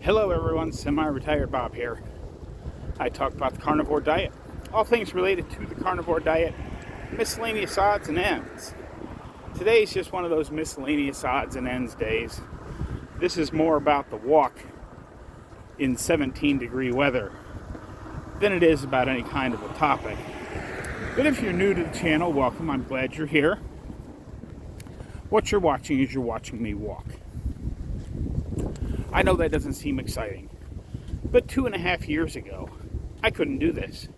Hello everyone, Semiretiredbob here. I talk about the carnivore diet, all things related to the carnivore diet, miscellaneous odds and ends. Today's just one of those miscellaneous odds and ends days. This is more about the walk in 17-degree weather than it is about any kind of a topic. But if you're new to the channel, welcome. I'm glad you're here. What you're watching is you're watching me walk. I know that doesn't seem exciting, but 2.5 years ago, I couldn't do this.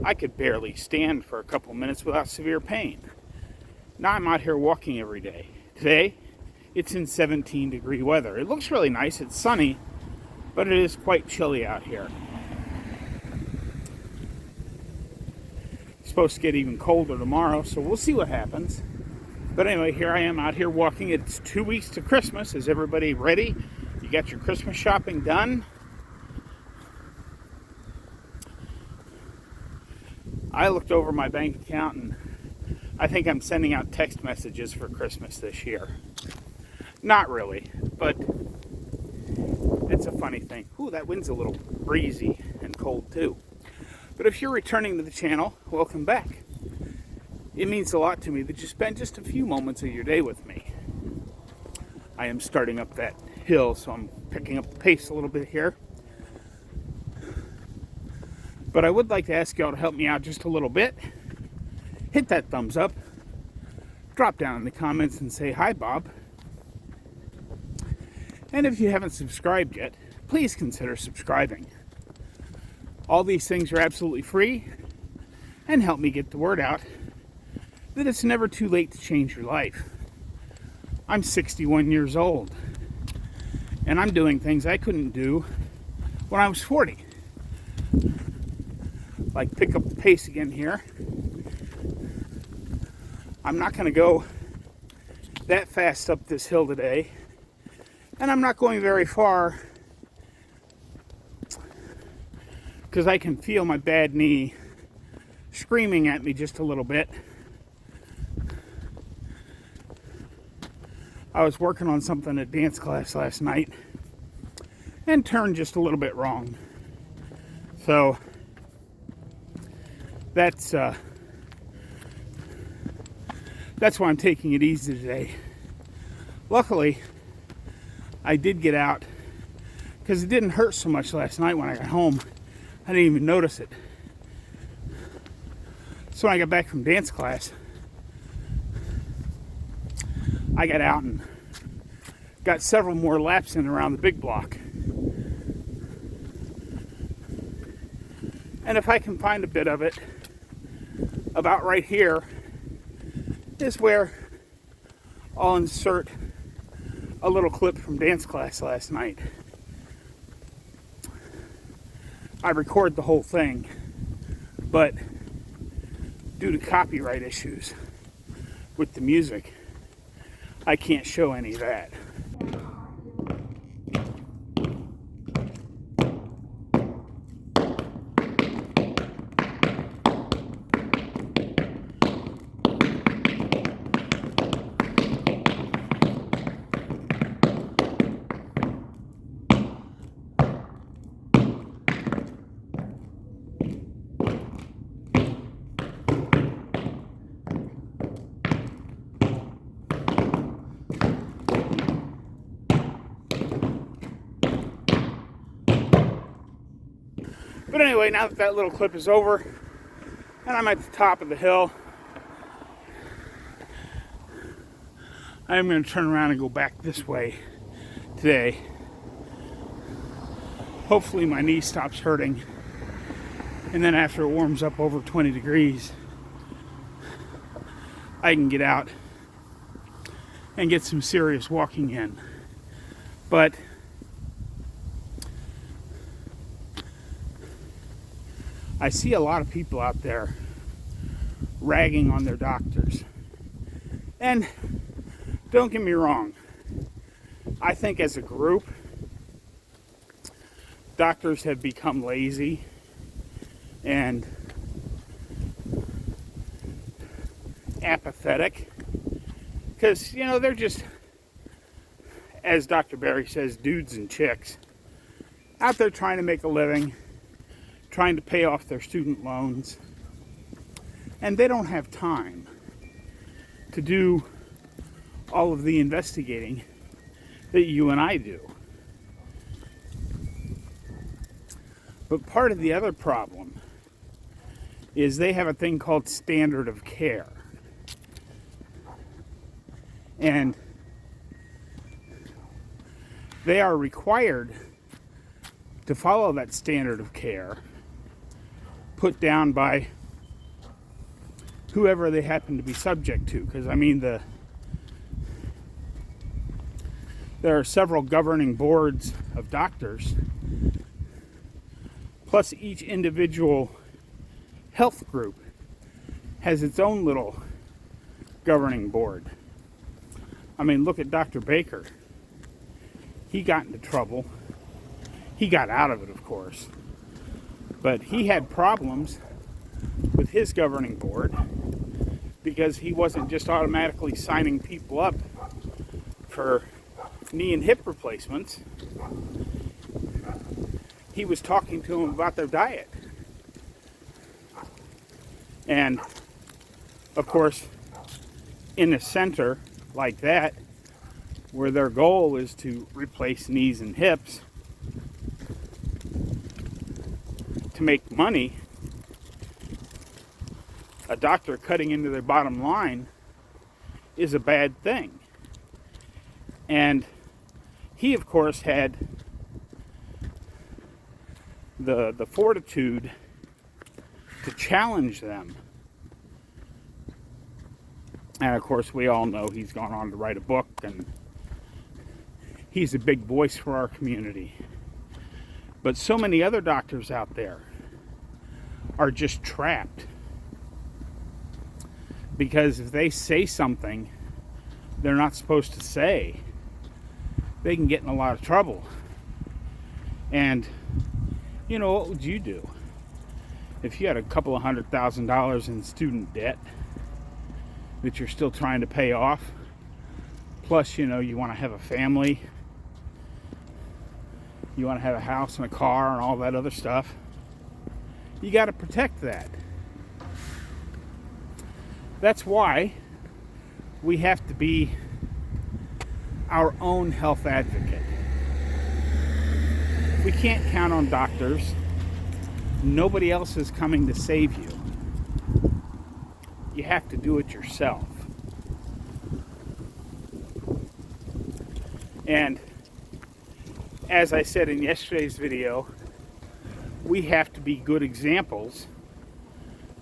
I could barely stand for a couple minutes without severe pain. Now I'm out here walking every day. Today, it's in 17-degree weather. It looks really nice. It's sunny, but it is quite chilly out here. It's supposed to get even colder tomorrow, so we'll see what happens. But anyway, here I am out here walking. It's 2 weeks to Christmas. Is everybody ready? You got your Christmas shopping done? I looked over my bank account and I think I'm sending out text messages for Christmas this year. Not really, but it's a funny thing. Ooh, that wind's a little breezy and cold too. But if you're returning to the channel, welcome back. It means a lot to me that you spend just a few moments of your day with me. I am starting up that hill, so I'm picking up the pace a little bit here. But I would like to ask y'all to help me out just a little bit. Hit that thumbs up. Drop down in the comments and say, "Hi, Bob." And if you haven't subscribed yet, please consider subscribing. All these things are absolutely free and help me get the word out that it's never too late to change your life. I'm 61 years old, and I'm doing things I couldn't do when I was 40. Like pick up the pace again here. I'm not going to go that fast up this hill today, and I'm not going very far because I can feel my bad knee screaming at me just a little bit. I was working on something at dance class last night and turned just a little bit wrong. So that's why I'm taking it easy today. Luckily, I did get out because it didn't hurt so much last night when I got home. I didn't even notice it. So when I got back from dance class, I got out and got several more laps in around the big block. And if I can find a bit of it, about right here is where I'll insert a little clip from dance class last night. I record the whole thing, but due to copyright issues with the music, I can't show any of that. But anyway, now that that little clip is over, and I'm at the top of the hill, I'm going to turn around and go back this way today. Hopefully my knee stops hurting, and then after it warms up over 20 degrees, I can get out and get some serious walking in. But I see a lot of people out there ragging on their doctors. And don't get me wrong, I think as a group, doctors have become lazy and apathetic because, you know, they're just, as Dr. Barry says, dudes and chicks. out there trying to make a living, trying to pay off their student loans, and they don't have time to do all of the investigating that you and I do. But part of the other problem is they have a thing called standard of care. And they are required to follow that standard of care put down by whoever they happen to be subject to. Because, I mean, there are several governing boards of doctors, plus each individual health group has its own little governing board. I mean, look at Dr. Baker. He got into trouble. He got out of it, of course. But he had problems with his governing board because he wasn't just automatically signing people up for knee and hip replacements. He was talking to them about their diet. And, of course, in a center like that, where their goal is to replace knees and hips to make money, a doctor cutting into their bottom line is a bad thing. And he, of course, had the fortitude to challenge them. And, of course, we all know he's gone on to write a book, and he's a big voice for our community. But so many other doctors out there are just trapped. Because if they say something they're not supposed to say, they can get in a lot of trouble. And, you know, what would you do if you had a couple of $100,000 in student debt that you're still trying to pay off? Plus, you know, you want to have a family. You want to have a house and a car and all that other stuff. You got to protect that. That's why we have to be our own health advocate. We can't count on doctors. Nobody else is coming to save you. You have to do it yourself. And as I said in yesterday's video, we have to be good examples,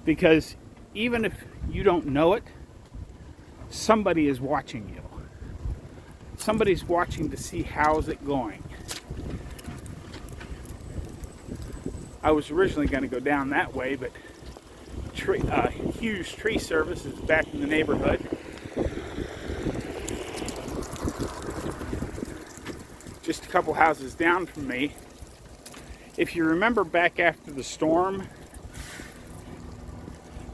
because even if you don't know it, somebody is watching you. Somebody's watching to see how's it going. I was originally going to go down that way, but huge tree service is back in the neighborhood. Just a couple houses down from me. If you remember back after the storm,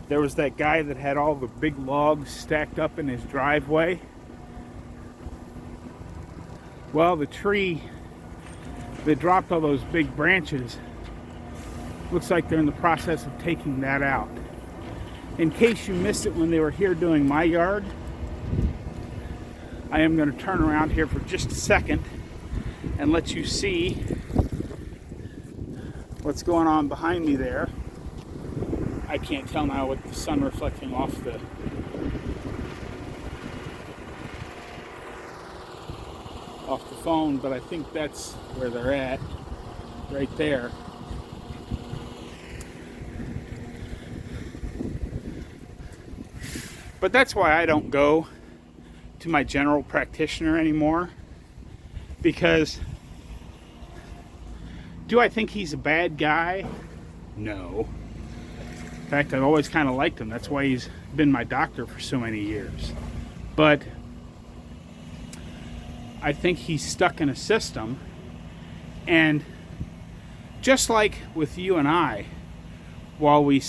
there was that guy that had all the big logs stacked up in his driveway. Well, the tree that dropped all those big branches looks like they're in the process of taking that out. In case you missed it when they were here doing my yard, I am going to turn around here for just a second and let you see what's going on behind me there. I can't tell now with the sun reflecting off the phone, but I think that's where they're at, right there. But that's why I don't go to my general practitioner anymore, because do I think he's a bad guy? No. In fact, I've always kind of liked him. That's why he's been my doctor for so many years. But I think he's stuck in a system, and just like with you and I, while we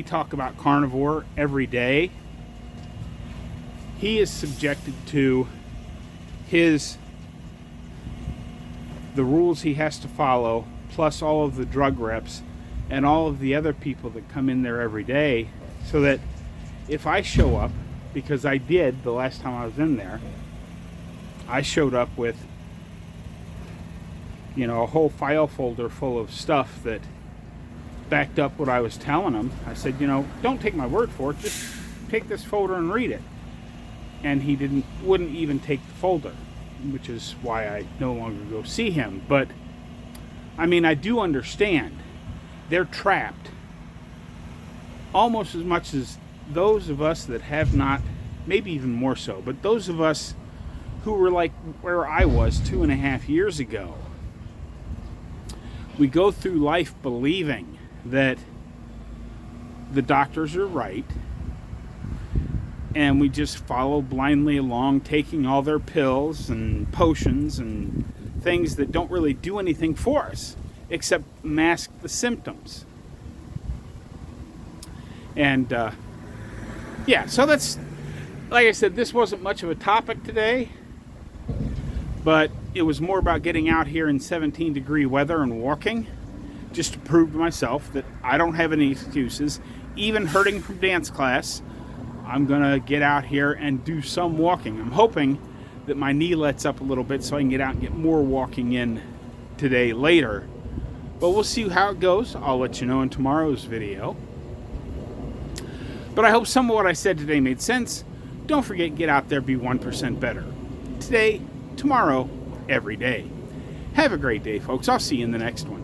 talk about carnivore every day, he is subjected to his the rules he has to follow, plus all of the drug reps and all of the other people that come in there every day, so that if I show up, because I did the last time I was in there, I showed up with, a whole file folder full of stuff that backed up what I was telling him. I said, don't take my word for it, just take this folder and read it. And he wouldn't even take the folder, which is why I no longer go see him. But I do understand they're trapped almost as much as those of us that have not, maybe even more so, but those of us who were like where I was 2.5 years ago. We go through life believing that the doctors are right, and we just follow blindly along, taking all their pills and potions and things that don't really do anything for us except mask the symptoms. And so that's, like I said, this wasn't much of a topic today, but it was more about getting out here in 17-degree weather and walking, just to prove to myself that I don't have any excuses. Even hurting from dance class, I'm gonna get out here and do some walking. I'm hoping that my knee lets up a little bit so I can get out and get more walking in today later. But we'll see how it goes. I'll let you know in tomorrow's video. But I hope some of what I said today made sense. Don't forget, get out there, be 1% better. Today, tomorrow, every day. Have a great day, folks. I'll see you in the next one.